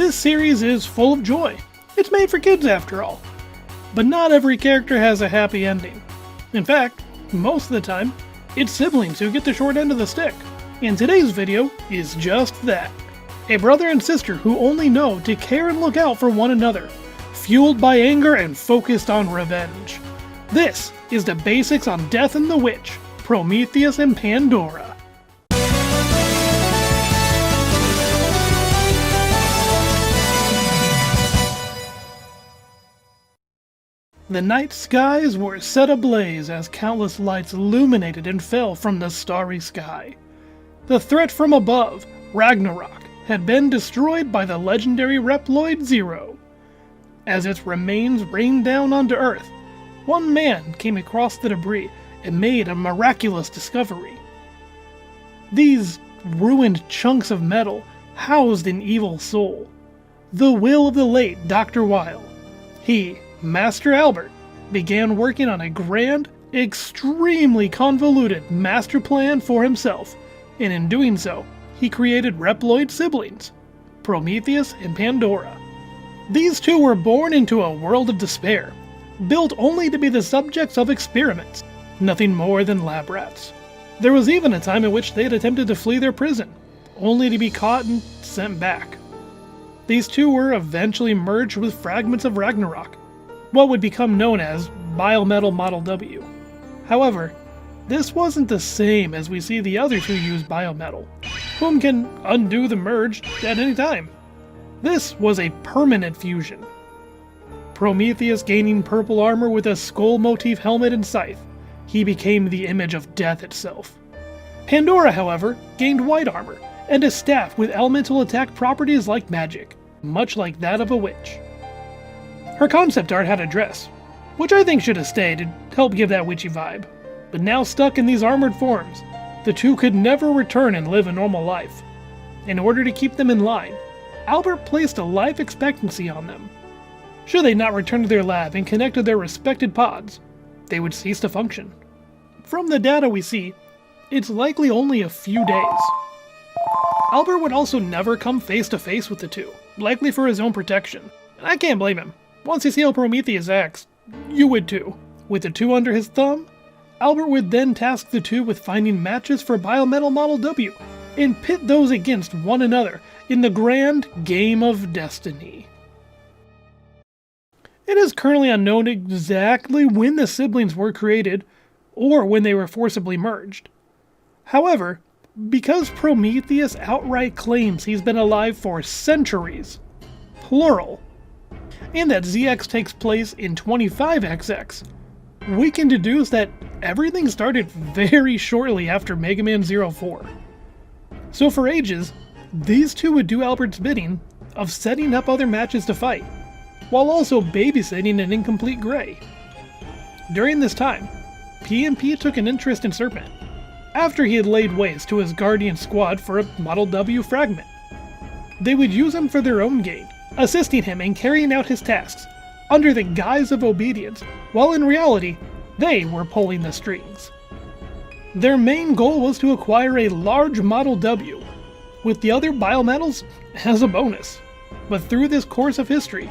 This series is full of joy. It's made for kids after all. But not every character has a happy ending. In fact, most of the time, it's siblings who get the short end of the stick. And today's video is just that. A brother and sister who only know to care and look out for one another, fueled by anger and focused on revenge. This is the basics on Death and the Witch, Prometheus and Pandora. The night skies were set ablaze as countless lights illuminated and fell from the starry sky. The threat from above, Ragnarok, had been destroyed by the legendary Reploid Zero. As its remains rained down onto Earth, one man came across the debris and made a miraculous discovery. These ruined chunks of metal housed an evil soul, the will of the late Dr. Weil. He, Master Albert, began working on a grand, extremely convoluted master plan for himself, and in doing so, he created Reploid siblings, Prometheus and Pandora. These two were born into a world of despair, built only to be the subjects of experiments, nothing more than lab rats. There was even a time in which they had attempted to flee their prison, only to be caught and sent back. These two were eventually merged with fragments of Ragnarok, what would become known as Biometal Model W. However, this wasn't the same as we see the others who use biometal, whom can undo the merge at any time. This was a permanent fusion. Prometheus gaining purple armor with a skull motif helmet and scythe, he became the image of death itself. Pandora, however, gained white armor and a staff with elemental attack properties like magic, much like that of a witch. Her concept art had a dress, which I think should have stayed to help give that witchy vibe. But now stuck in these armored forms, the two could never return and live a normal life. In order to keep them in line, Albert placed a life expectancy on them. Should they not return to their lab and connect to their respected pods, they would cease to function. From the data we see, it's likely only a few days. Albert would also never come face to face with the two, likely for his own protection. And I can't blame him. Once you see how Prometheus acts, you would too. With the two under his thumb, Albert would then task the two with finding matches for Biometal Model W, and pit those against one another in the grand game of destiny. It is currently unknown exactly when the siblings were created, or when they were forcibly merged. However, because Prometheus outright claims he's been alive for centuries, plural, and that ZX takes place in 25XX, we can deduce that everything started very shortly after Mega Man 04. So for ages, these two would do Albert's bidding of setting up other matches to fight, while also babysitting an incomplete Gray. During this time, PMP took an interest in Serpent, after he had laid waste to his Guardian squad for a Model W fragment. They would use him for their own gain, assisting him in carrying out his tasks, under the guise of obedience, while in reality, they were pulling the strings. Their main goal was to acquire a large Model W, with the other biometals as a bonus. But through this course of history,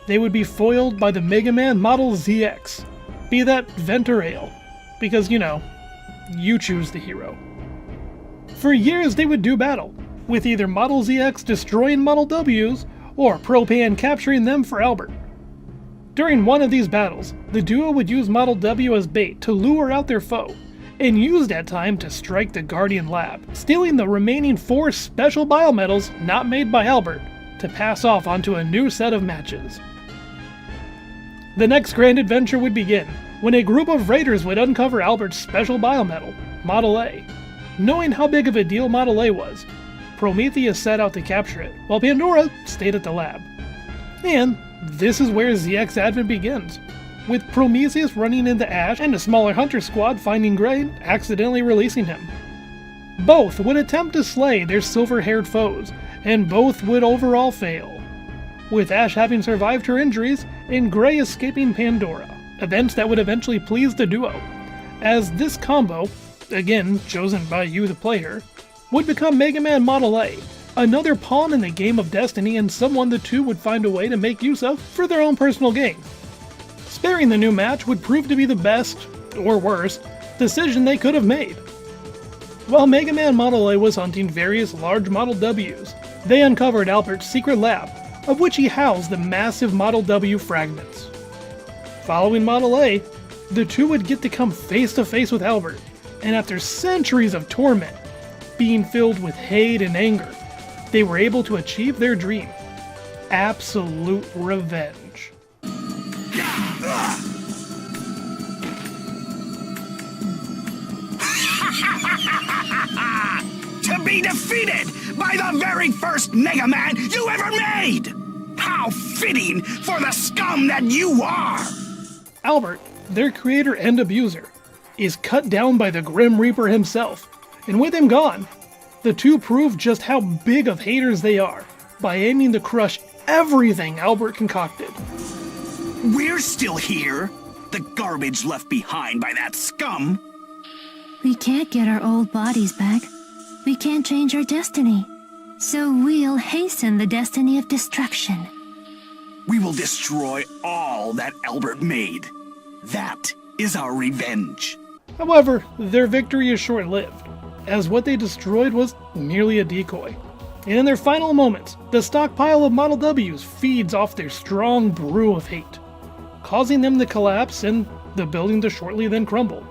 they would be foiled by the Mega Man Model ZX, be that vent or ale, because you choose the hero. For years they would do battle, with either Model ZX destroying Model Ws, or Pro-Pan capturing them for Albert. During one of these battles, the duo would use Model W as bait to lure out their foe, and use that time to strike the Guardian lab, stealing the remaining 4 special biometals not made by Albert, to pass off onto a new set of matches. The next grand adventure would begin, when a group of raiders would uncover Albert's special biometal, Model A. Knowing how big of a deal Model A was, Prometheus set out to capture it, while Pandora stayed at the lab. And this is where ZX Advent begins, with Prometheus running into Ash and a smaller hunter squad finding Gray and accidentally releasing him. Both would attempt to slay their silver-haired foes, and both would overall fail, with Ash having survived her injuries and Gray escaping Pandora, events that would eventually please the duo, as this combo, again chosen by you the player, would become Mega Man Model A, another pawn in the game of destiny and someone the two would find a way to make use of for their own personal gain. Sparing the new match would prove to be the best, or worse, decision they could have made. While Mega Man Model A was hunting various large Model Ws, they uncovered Albert's secret lab, of which he housed the massive Model W fragments. Following Model A, the two would get to come face to face with Albert, and after centuries of torment, being filled with hate and anger, they were able to achieve their dream: absolute revenge. To be defeated by the very first Mega Man you ever made! How fitting for the scum that you are! Albert, their creator and abuser, is cut down by the Grim Reaper himself, and with him gone, the two prove just how big of haters they are by aiming to crush everything Albert concocted. We're still here, the garbage left behind by that scum. We can't get our old bodies back. We can't change our destiny. So we'll hasten the destiny of destruction. We will destroy all that Albert made. That is our revenge. However, their victory is short-lived, as what they destroyed was merely a decoy. And in their final moments, the stockpile of Model Ws feeds off their strong brew of hate, causing them to collapse and the building to shortly then crumble,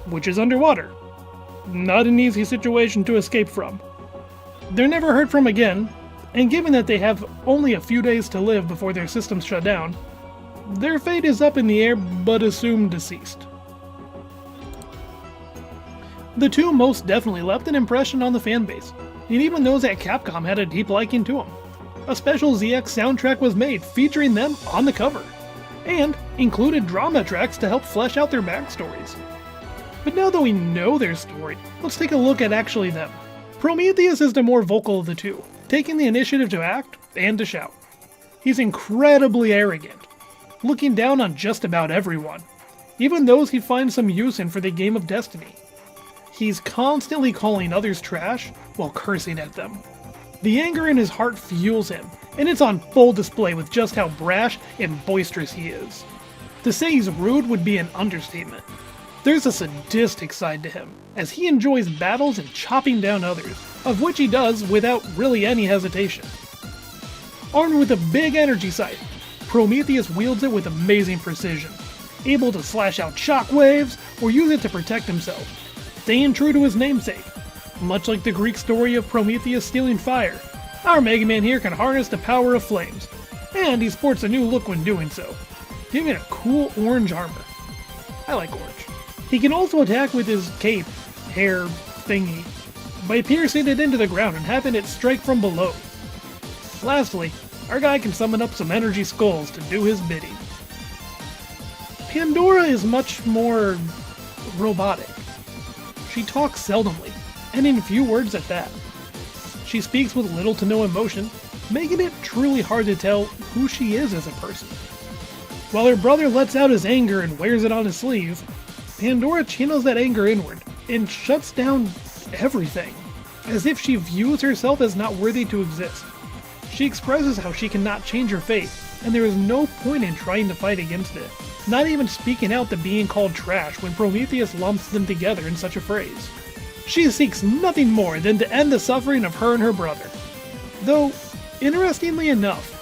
which is underwater. Not an easy situation to escape from. They're never heard from again, and given that they have only a few days to live before their systems shut down, their fate is up in the air but assumed deceased. The two most definitely left an impression on the fanbase, and even those at Capcom had a deep liking to them. A special ZX soundtrack was made featuring them on the cover, and included drama tracks to help flesh out their backstories. But now that we know their story, let's take a look at actually them. Prometheus is the more vocal of the two, taking the initiative to act and to shout. He's incredibly arrogant, looking down on just about everyone, even those he finds some use in for the game of destiny. He's constantly calling others trash while cursing at them. The anger in his heart fuels him, and it's on full display with just how brash and boisterous he is. To say he's rude would be an understatement. There's a sadistic side to him, as he enjoys battles and chopping down others, of which he does without really any hesitation. Armed with a big energy scythe, Prometheus wields it with amazing precision, able to slash out shockwaves or use it to protect himself, staying true to his namesake. Much like the Greek story of Prometheus stealing fire, our Mega Man here can harness the power of flames, and he sports a new look when doing so, giving it a cool orange armor. I like orange. He can also attack with his cape, hair thingy, by piercing it into the ground and having it strike from below. Lastly, our guy can summon up some energy skulls to do his bidding. Pandora is much more robotic. She talks seldomly, and in few words at that. She speaks with little to no emotion, making it truly hard to tell who she is as a person. While her brother lets out his anger and wears it on his sleeve, Pandora channels that anger inward and shuts down everything, as if she views herself as not worthy to exist. She expresses how she cannot change her fate, and there is no point in trying to fight against it, not even speaking out to being called trash when Prometheus lumps them together in such a phrase. She seeks nothing more than to end the suffering of her and her brother. Though, interestingly enough,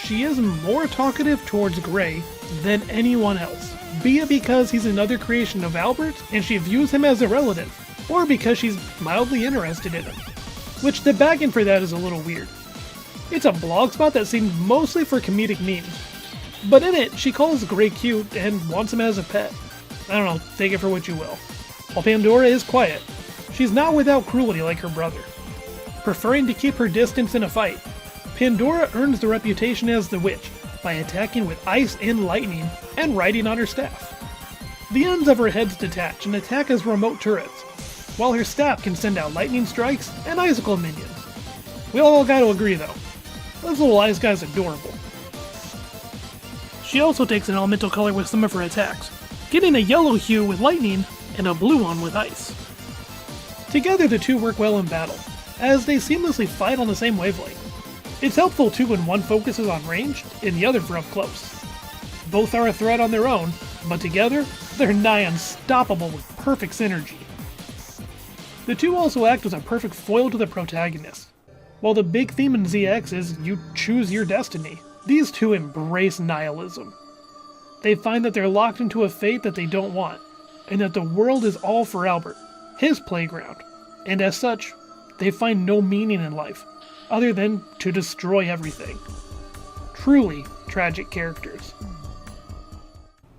she is more talkative towards Gray than anyone else, be it because he's another creation of Albert's and she views him as a relative, or because she's mildly interested in him, which the backend for that is a little weird. It's a blog spot that seems mostly for comedic memes, but in it she calls Gray cute and wants him as a pet. I don't know, take it for what you will. While Pandora is quiet, she's not without cruelty like her brother. Preferring to keep her distance in a fight, Pandora earns the reputation as the witch by attacking with ice and lightning and riding on her staff. The ends of her heads detach and attack as remote turrets, while her staff can send out lightning strikes and icicle minions. We all gotta agree though, this little ice guy's adorable. She also takes an elemental color with some of her attacks, getting a yellow hue with lightning and a blue one with ice. Together the two work well in battle, as they seamlessly fight on the same wavelength. It's helpful too when one focuses on range and the other for up close. Both are a threat on their own, but together, they're nigh unstoppable with perfect synergy. The two also act as a perfect foil to the protagonist. While the big theme in ZX is you choose your destiny, these two embrace nihilism. They find that they're locked into a fate that they don't want, and that the world is all for Albert, his playground, and as such, they find no meaning in life, other than to destroy everything. Truly tragic characters.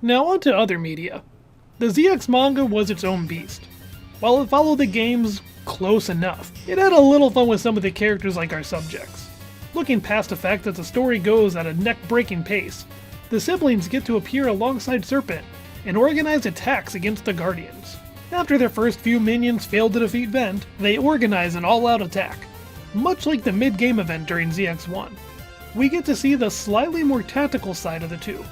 Now on to other media. The ZX manga was its own beast. While it followed the games close enough, it had a little fun with some of the characters like our subjects. Looking past the fact that the story goes at a neck-breaking pace, the siblings get to appear alongside Serpent and organize attacks against the Guardians. After their first few minions failed to defeat Vent, they organize an all-out attack, much like the mid-game event during ZX1. We get to see the slightly more tactical side of the two,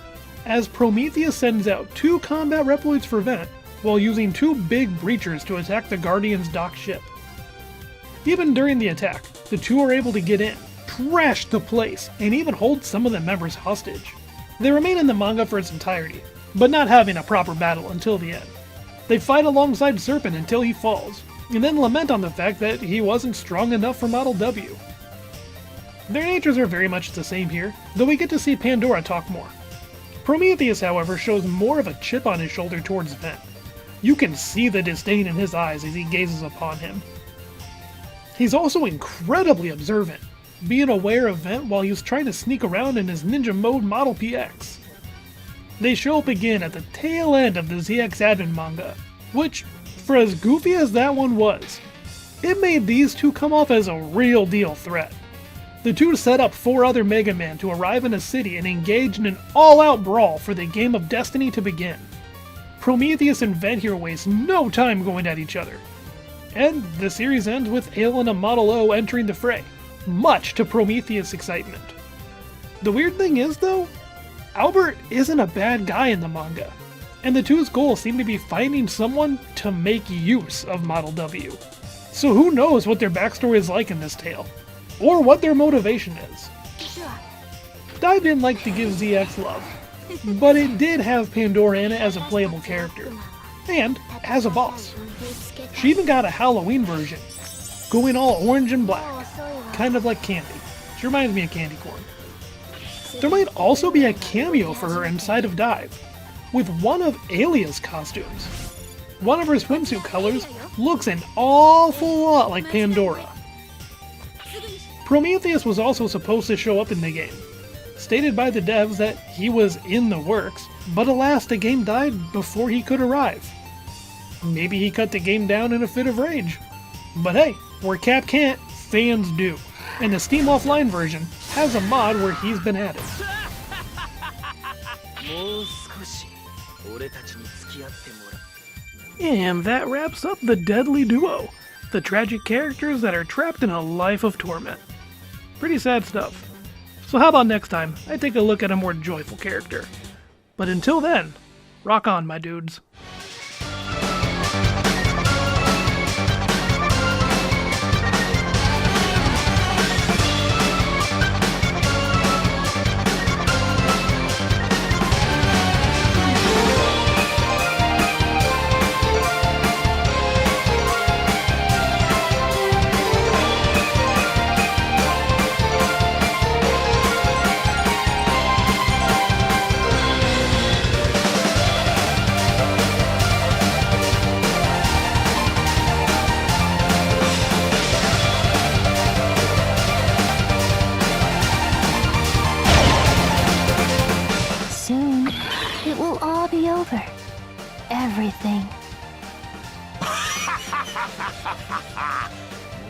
as Prometheus sends out 2 combat Reploids for Vent, while using 2 big breachers to attack the Guardian's docked ship. Even during the attack, the two are able to get in, trash the place, and even hold some of the members hostage. They remain in the manga for its entirety, but not having a proper battle until the end. They fight alongside Serpent until he falls, and then lament on the fact that he wasn't strong enough for Model W. Their natures are very much the same here, though we get to see Pandora talk more. Prometheus, however, shows more of a chip on his shoulder towards Vent. You can see the disdain in his eyes as he gazes upon him. He's also incredibly observant, being aware of Vent while he's trying to sneak around in his ninja mode Model PX. They show up again at the tail end of the ZX Advent manga, which, for as goofy as that one was, it made these two come off as a real deal threat. The two set up 4 other Mega Man to arrive in a city and engage in an all-out brawl for the game of destiny to begin. Prometheus and Vent here waste no time going at each other. And the series ends with Ale and a Model O entering the fray, much to Prometheus' excitement. The weird thing is, though, Albert isn't a bad guy in the manga, and the two's goals seem to be finding someone to make use of Model W. So who knows what their backstory is like in this tale, or what their motivation is. I didn't like to give ZX love, but it did have Pandora in it as a playable character, and as a boss. She even got a Halloween version, going all orange and black, kind of like Candy. She reminds me of Candy Corn. There might also be a cameo for her inside of Dive, with one of Alia's costumes. One of her swimsuit colors looks an awful lot like Pandora. Prometheus was also supposed to show up in the game. Stated by the devs that he was in the works, but alas, the game died before he could arrive. Maybe he cut the game down in a fit of rage. But hey, where Cap can't, fans do. And the Steam Offline version has a mod where he's been added. And that wraps up the Deadly Duo, the tragic characters that are trapped in a life of torment. Pretty sad stuff. So how about next time I take a look at a more joyful character? But until then, rock on, my dudes. Soon, it will all be over. Everything.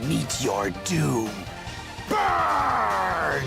Meet your doom. Burn!